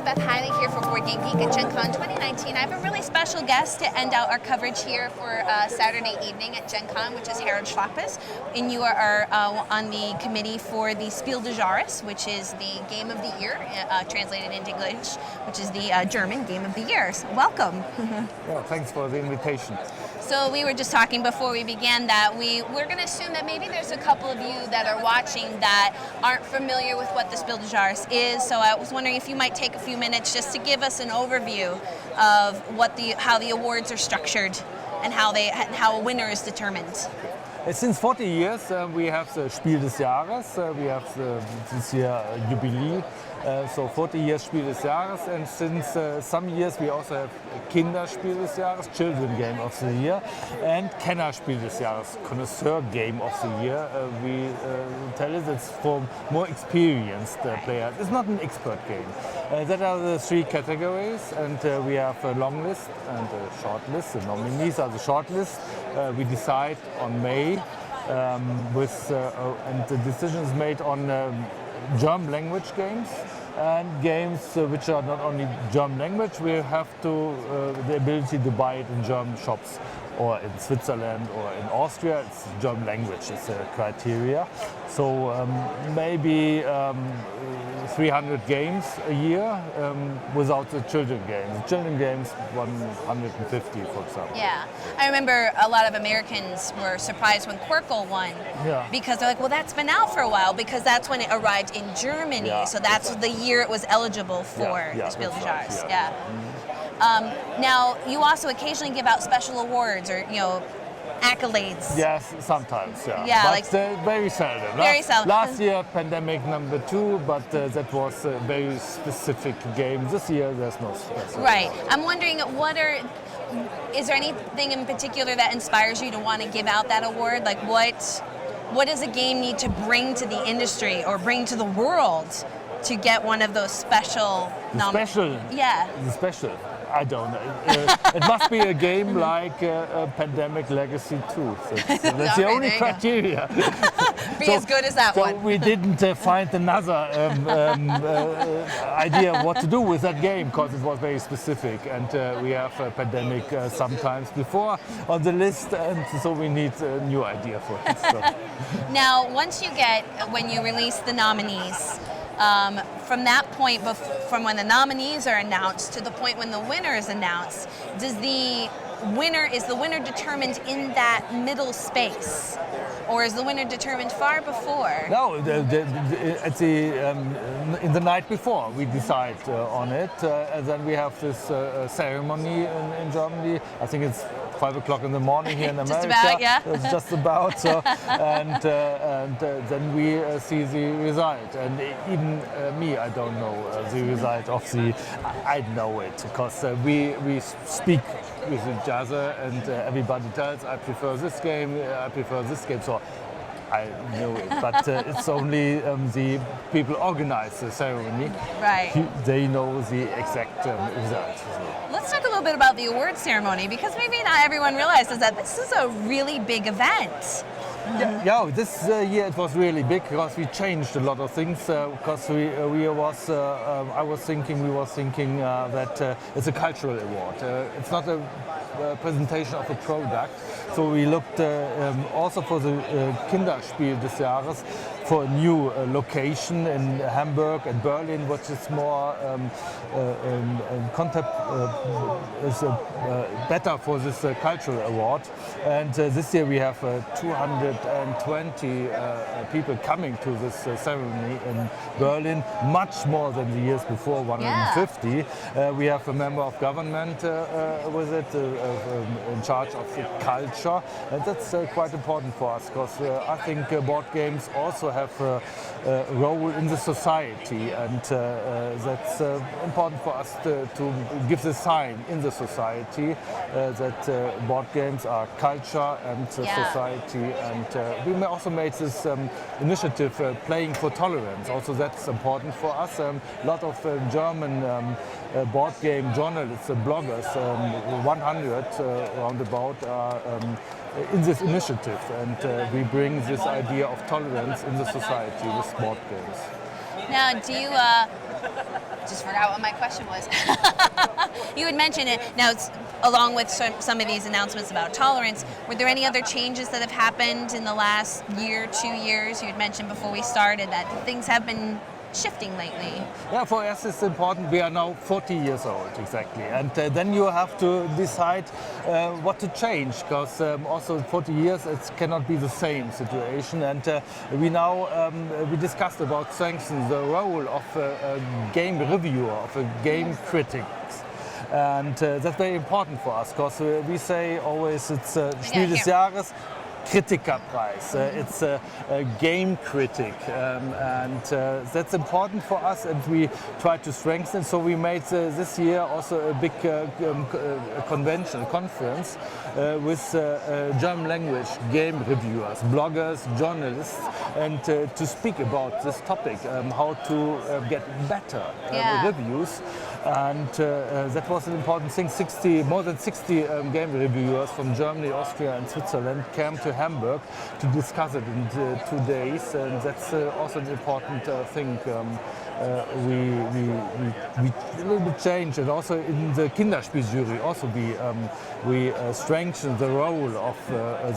Beth Hiley here for Board Game Geek at Gen Con 2019. I have a really special guest to end out our coverage here for Saturday evening at Gen Con, which is Schrapers. And you are on the committee for the Spiel des Jahres, which is the Game of the Year, translated into English, which is the German Game of the Year. So welcome. Yeah, thanks for the invitation. So we were just talking before we began that we're going to assume that maybe there's a couple of you that are watching that aren't familiar with what the Spiel des Jahres is. So I was wondering if you might take a few minutes just to give us an overview of how the awards are structured and how a winner is determined. Since 40 years, we have the Spiel des Jahres. We have this year Jubilee. So 40 years Spiel des Jahres, and since some years we also have Kinderspiel des Jahres, Children Game of the Year, and Kennerspiel des Jahres, Connoisseur Game of the Year. We tell it it's for more experienced players. It's not an expert game. That are the three categories, and we have a long list and a short list. The nominees are the short list. We decide on May, and the decision is made on German language games and games which are not only German language. We have the ability to buy it in German shops, or in Switzerland or in Austria. It's German language is a criteria. So maybe 300 games a year without the children games. The children games 150, for example. Yeah, I remember a lot of Americans were surprised when Quirkle won, because they're like, well, that's been out for a while, because that's when it arrived in Germany. Yeah, so that's the year it was eligible for the Spiel des Jahres. Now, you also occasionally give out special awards or accolades. Yes, sometimes, but very seldom. Very seldom. Last year, pandemic number 2, but that was a very specific game. This year, there's no special. Right. I'm wondering, is there anything in particular that inspires you to want to give out that award? Like, what does a game need to bring to the industry or bring to the world to get one of those special Special? Yeah. The special? I don't know. It must be a game like Pandemic Legacy 2. That's the only criteria. Be as good as that one. So we didn't find another idea what to do with that game, because it was very specific, and we have a Pandemic sometimes before on the list, and so we need a new idea for it. So. Now, when you release the nominees, from that point, from when the nominees are announced to the point when the winner is announced, is the winner determined in that middle space, or is the winner determined far before? No, in the night before we decide on it, and then we have this ceremony in Germany. I think it's 5 o'clock in the morning here in America. Just about, yeah. It's just about. So, and then we see the result. And even me, I don't know the result of the. I know it because we speak with each other, and everybody tells, I prefer this game, I prefer this game. So I know it, but it's only the people organize the ceremony. Right. They know the exact result. Let's talk a little bit about the award ceremony, because maybe not everyone realizes that this is a really big event. Yeah, this year it was really big because we changed a lot of things. Because we was thinking that it's a cultural award. It's not a presentation of a product. So we looked also for the Kinderspiel des Jahres for a new location in Hamburg and Berlin, which is more better for this cultural award. And this year we have 220 people coming to this ceremony in Berlin, much more than the years before, 150. Yeah. We have a member of government with it, in charge of the culture, and that's quite important for us, because I think board games also have a role in the society, and that's important for us to give the sign in the society that board games are culture and society. And we also made this initiative Playing for Tolerance. Also, that's important for us. A lot of German board game journalists and bloggers, 100 roundabout, are in this initiative, and we bring this idea of tolerance in the society with board games. Now, just forgot what my question was. You had mentioned it. Now, it's along with some of these announcements about tolerance. Were there any other changes that have happened in the last year, 2 years? You had mentioned before we started that things have been shifting lately. Yeah, for us it's important. We are now 40 years old, exactly. And then you have to decide what to change, because also 40 years it cannot be the same situation. And we discussed about strengthening the role of a game reviewer, of a game critic. And that's very important for us, because we say always it's Spiel des Jahres, Kritikerpreis. It's a game critic, and that's important for us, and we try to strengthen. So we made this year also a big conference with German language game reviewers, bloggers, journalists, and to speak about this topic, how to get better reviews. And that was an important thing. More than 60 game reviewers from Germany, Austria, and Switzerland came to Hamburg to discuss it in 2 days, and that's also an important thing. We a little bit changed, and also in the Kinderspiel jury also we strengthened the role of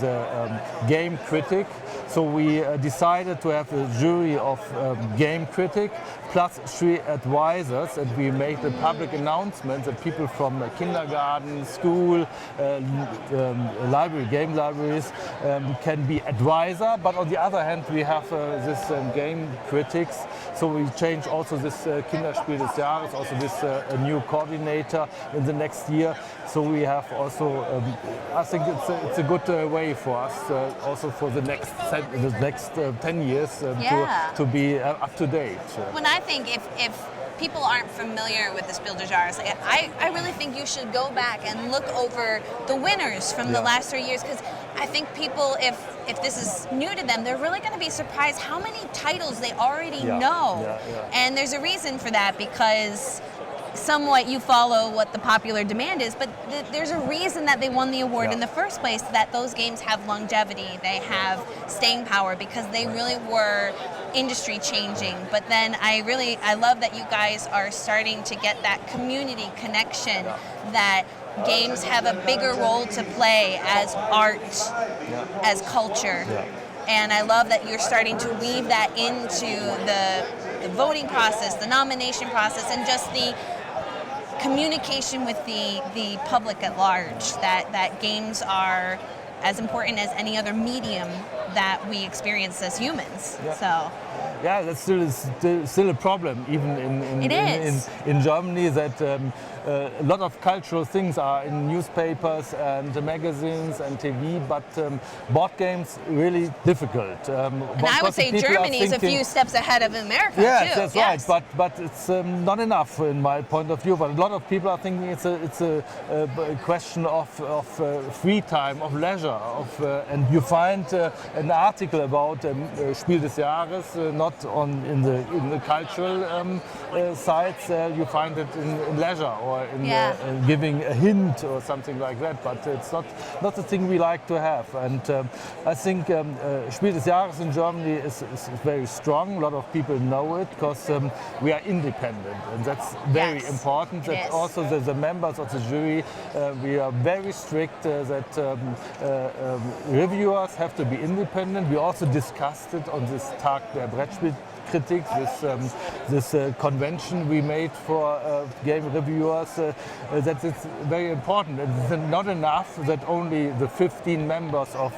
the game critic. So we decided to have a jury of game critic plus 3 advisors, and we made a public announcement that people from kindergarten, school, game libraries can be advisor. But on the other hand, we have this game critics. So we change also this Kinderspiel des Jahres, also this new coordinator in the next year. So we have also, I think it's a good way for us also for the next 10 years to be up to date. When I think if people aren't familiar with the Spiel des Jahres, I really think you should go back and look over the winners from the last 3 years, because I think people, if this is new to them, they're really going to be surprised how many titles they already know. And there's a reason for that, because somewhat you follow what the popular demand is, but there's a reason that they won the award in the first place, that those games have longevity, they have staying power, because they really were industry changing. But then I love that you guys are starting to get that community connection, that games have a bigger role to play as art, as culture. And I love that you're starting to weave that into the voting process, the nomination process, and just the communication with the public at large, that games are as important as any other medium that we experience as humans. So that's still a problem, even in Germany, that a lot of cultural things are in newspapers and magazines and TV, but board games really difficult. And I would say Germany is a few steps ahead of America too. That's right. But it's not enough in my point of view. But a lot of people are thinking it's a question of free time, of leisure, and you find an article about Spiel des Jahres not in the cultural sites. You find it in leisure or in giving a hint or something like that. But it's not the thing we like to have. And I think Spiel des Jahres in Germany is very strong. A lot of people know it because we are independent, and that's very important. That also the members of the jury, we are very strict that reviewers have to be independent. We also discussed it on this Tag der Brettspielkritik, this convention we made for game reviewers, that it's very important. It's not enough that only the 15 members of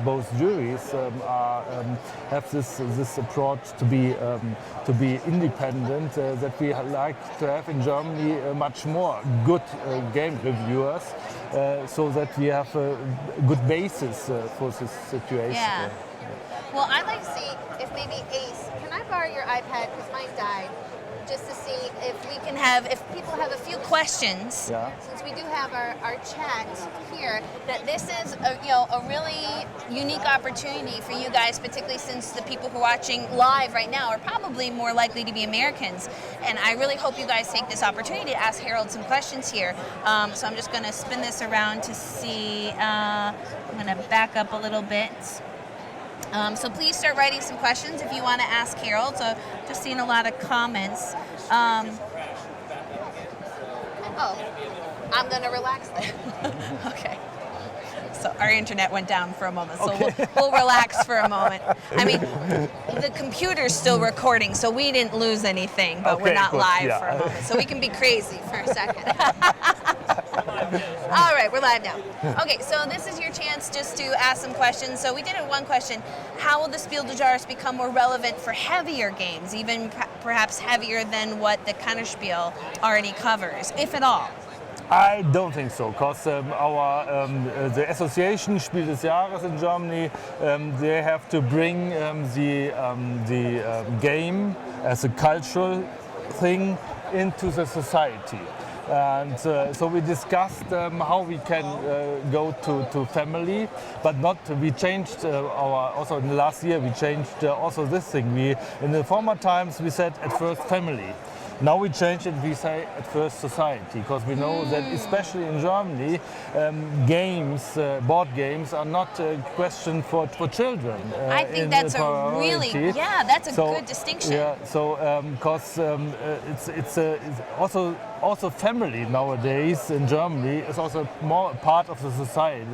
both juries have this approach to be independent. That we like to have in Germany much more good game reviewers, so that we have a good basis for this situation. Well, I'd like to see if maybe Ace, can I borrow your iPad, because mine died, just to see if we can have, if people have a few questions, since we do have our chat here, that this is a really unique opportunity for you guys, particularly since the people who are watching live right now are probably more likely to be Americans. And I really hope you guys take this opportunity to ask Harold some questions here. So I'm just going to spin this around to see, I'm going to back up a little bit. So please start writing some questions if you want to ask Harold. So just seeing a lot of comments. Oh, I'm gonna relax then. Okay. So our internet went down for a moment, so we'll relax for a moment. I mean, the computer's still recording, so we didn't lose anything, but we're not good, live yeah. for a moment, so we can be crazy for a second. All right, we're live now. Okay, so this is your chance just to ask some questions. So we did have one question: how will the Spiel des Jahres become more relevant for heavier games, even perhaps heavier than what the Kannerspiel already covers, if at all? I don't think so, because the association Spiel des Jahres in Germany, they have to bring the game as a cultural thing into the society. And so we discussed how we can go to family, but not. We changed also in the last year we changed also this thing. In the former times we said at first family. Now we change it, we say at first society, because we know that especially in Germany, board games are not a question for children. I think that's that's a good distinction. Yeah, so because it's also family nowadays in Germany is also more part of the society.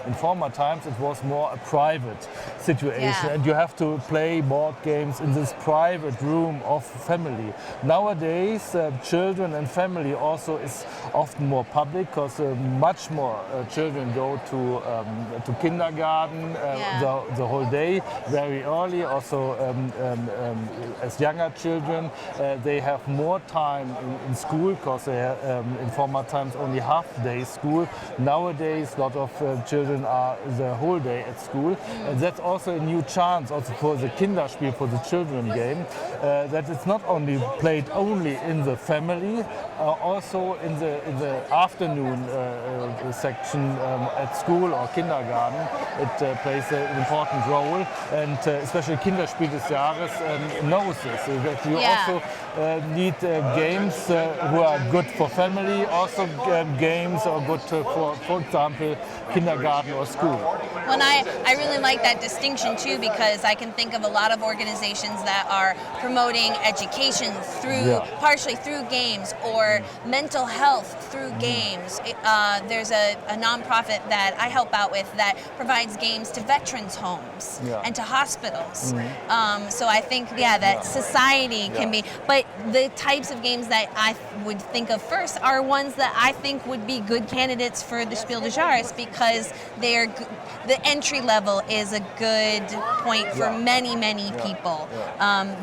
In former times it was more a private situation, and you have to play board games in this private room of family. Nowadays, children and family also is often more public, because much more children go to kindergarten the whole day, very early. Also, as younger children, they have more time in school, because they in former times only half-day school. Nowadays, a lot of children are the whole day at school, and that's also a new chance also for the Kinderspiel, for the children game, that it's not only played only in the family, also in the afternoon section at school or kindergarten. It plays an important role, and especially Kinderspiel des Jahres knows this. That you also need games who are good for family, also games are good for example, kindergarten or school. Well, I really like that distinction too, because I can think of a lot of organizations that are promoting education partially through games, or mental health through games. There's a nonprofit that I help out with that provides games to veterans' homes and to hospitals. So I think that society can be, but the types of games that I would think of first are ones that I think would be good candidates for the Spiel des Jahres, because the entry level is a good point for many people.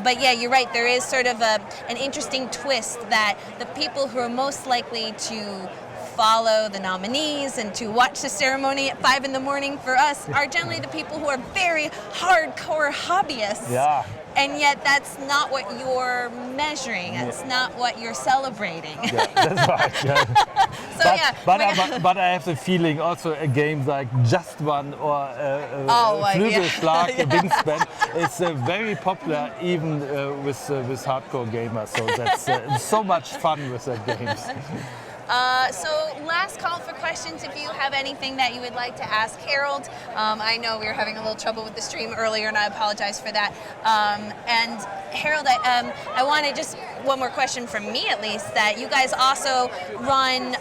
But you're right, there is sort of an interesting twist that the people who are most likely to follow the nominees and to watch the ceremony at 5 in the morning for us are generally the people who are very hardcore hobbyists. Yeah. And yet that's not what you're measuring. That's not what you're celebrating. Yeah, that's right. But I have the feeling also a game like Just One or Flügelschlag, Wingspan, it's very popular even with hardcore gamers. So that's so much fun with the games. So last call for questions. If you have anything that you would like to ask Harold, I know we were having a little trouble with the stream earlier, and I apologize for that. And Harold, I wanted just one more question from me, at least, that you guys also run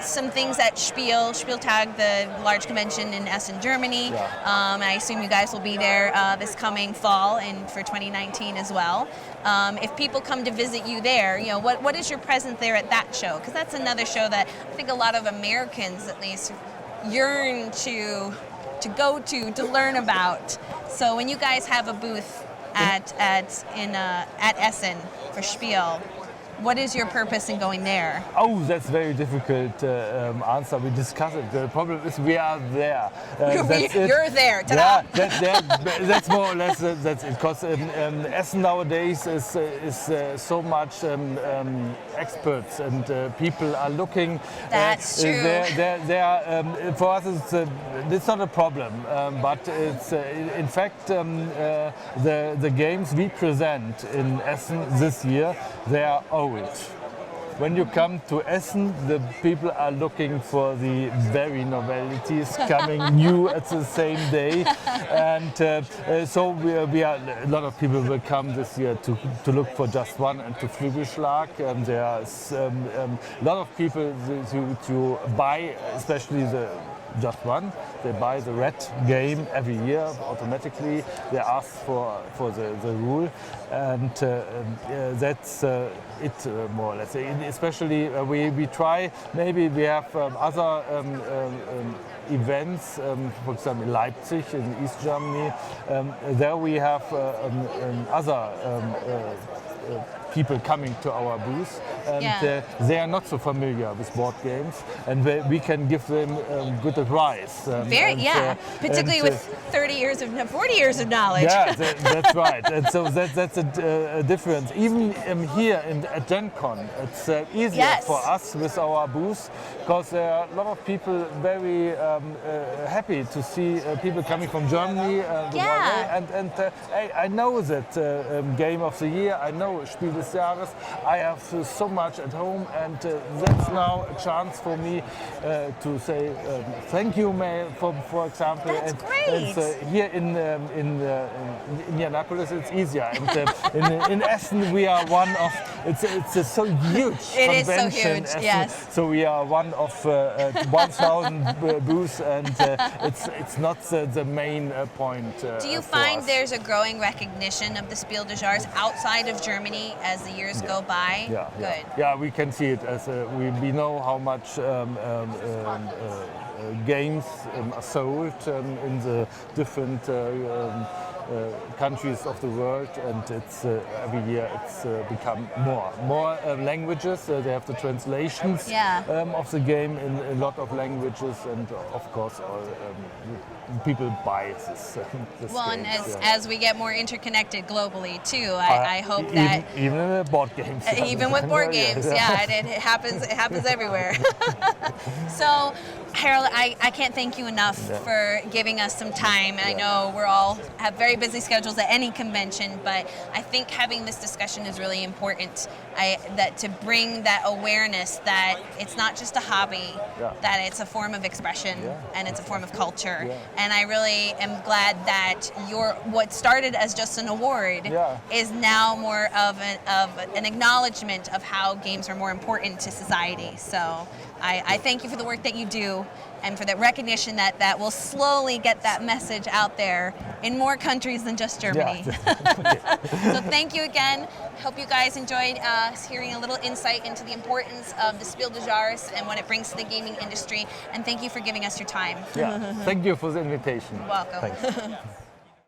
some things at Spieltag, the large convention in Essen, Germany. I assume you guys will be there this coming fall and for 2019 as well. If people come to visit you there, what is your presence there at that show? Because that's another show that I think a lot of Americans, at least, yearn to go to learn about. So when you guys have a booth at Essen for Spiel, what is your purpose in going there? Oh, that's very difficult answer. We discussed it. The problem is we are there. You're there. Ta-da. Yeah, that's more or less that's it. Because Essen nowadays is so much experts, and people are looking. That's true. They are, for us, it's not a problem. But it's in fact the games we present in Essen this year, they are old. when you come to Essen, the people are looking for the very novelties coming new at the same day, and so we are a lot of people will come this year to look for Just One and to Flügelschlag. There are a lot of people to buy, especially the Just One. They buy the red game every year automatically. They ask for the rule, and that's it more or less. Especially we try. Maybe we have other events. For example, in Leipzig in East Germany. There we have other people coming to our booth, and they are not so familiar with board games, and we can give them good advice. Particularly with 40 years of knowledge. Yeah, that's right. And so that's a difference. Even here at Gen Con, it's easier for us with our booth, because there are a lot of people very happy to see people coming from Germany. And I know that game of the year. I know Spiel des Jahres. I have so much at home, and that's now a chance for me to say thank you, May, for example. That's great. And here in Indianapolis, it's easier. And in Essen, we are one of. It's a so huge it convention. Is so huge. Essen, yes. So we are one of 1,000 booths, and it's not the main point. Do you find there's a growing recognition of the Spiel des Jahres outside of Germany as the years go by? Yeah, good. Yeah, we can see it as we know how much games are sold in the different countries of the world, and it's every year it's become more languages. They have the translations of the game in a lot of languages, and of course people buy this well, game. And as we get more interconnected globally too, I hope that even in board games, even with board games, it happens everywhere. So, Harold, I can't thank you enough for giving us some time. I know we're all have very busy schedules at any convention, but I think having this discussion is really important. That to bring that awareness that it's not just a hobby, that it's a form of expression and it's a form of culture. And I really am glad that what started as just an award is now more of an acknowledgement of how games are more important to society. So I thank you for the work that you do, and for that recognition that will slowly get that message out there in more countries than just Germany. So thank you again. Hope you guys enjoyed hearing a little insight into the importance of the Spiel des Jahres and what it brings to the gaming industry. And thank you for giving us your time. Thank you for the invitation. You're welcome. Thanks.